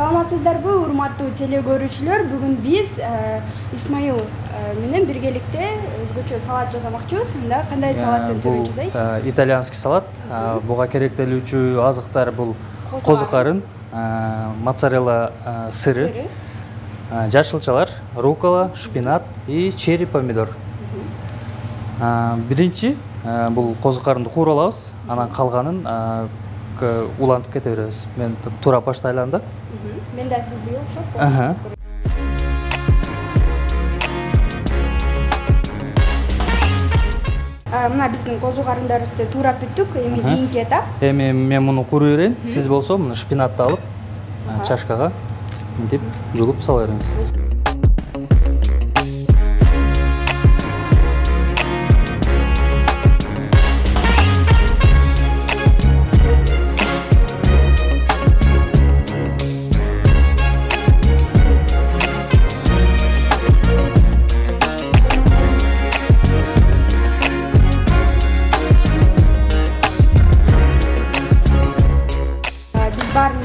Саламатсыздарбы, урматтуу теле көрүүчүлөр. Бүгүн биз Исмаил менен биргеликте өзгөчө салат жасамакчыбыз. Мында кандай салаттын түрүн жасайсыз? Итальянский салат. Буга керектелүүчү азыктар бул козу карын, моцарелла сыры, жашылчалар, рукола, шпинат и черри помидор. Биринчи бул козу карынды кууралабыз, анан калганын улантып кете беребиз. Мен туура баштайлам да. Мен да сизге окшоп. Мына биздин козу карындарыбызды туурап бүттүк. Эми кийинки этап. Эми мен муну куруу берейин. Сиз болсо муну шпинатты алып, чашкага мынтип жулуп сала бериңиз.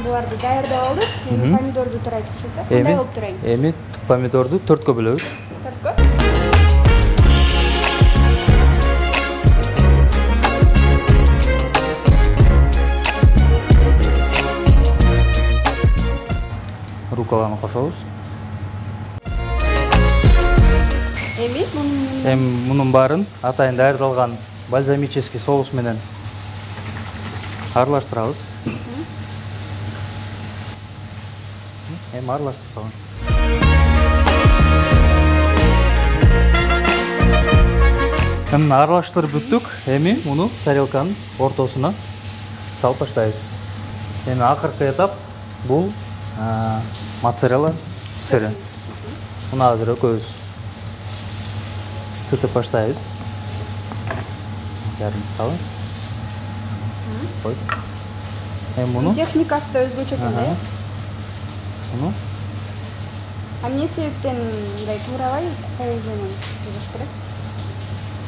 Буларды даярдап алдык. Эми помидорду турайт окшойт. Кандай кылып турайын? Эми помидорду 4кө бөлөбүз. 4кө. Руколаны кошобуз. Эми мунун баарын атайын даярдалган бальзамический соус менен аралаштырабыз. Эми аралаштырып салам. Эми аралаштырып бүттүк. Эми муну тарелканын ортосуна салып баштайбыз. Эми акыркы этап бул моцарелла сыры. Муну азыр экөөбүз тытып баштайбыз. Жарым салабыз. Кой. Эми муну техникасы да өзгөчө экен. Эмне себептен мындай туурабай коюш менен жасаш керек?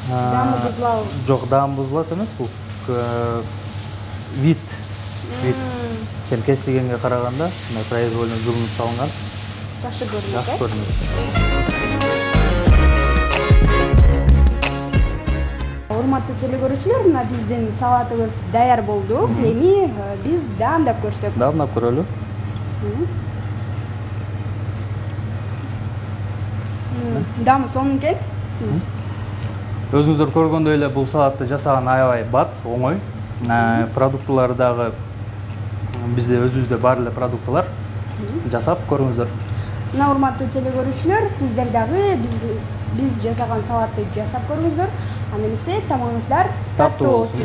Даамы бузулабы? Жок, даамы бузулат эмес, бул вид. Чемкестигенге караганда, мындай произвольно жылынып салынган. Жакшы көрүнөт. Жакшы көрүнөт. Урматтуу теле көрүүчүлөр, мына биздин салатыбыз даяр болду. Эми биз даамдап көрсөк. Даамдап көрөлү. Даамы сонун экен. Өзүңүздөр көргөндөй эле бул салатты жасаган аябай бат, оңой. Продуктылары дагы бизде өзүбүздө бар эле продуктылар. Жасап көрүңүздөр. Мына урматтуу теле көрүүчүлөр, сиздер дагы биз жасаган салатты жасап көрүңүздөр. Аны эмесе тамагыңыздар таттуу болсун.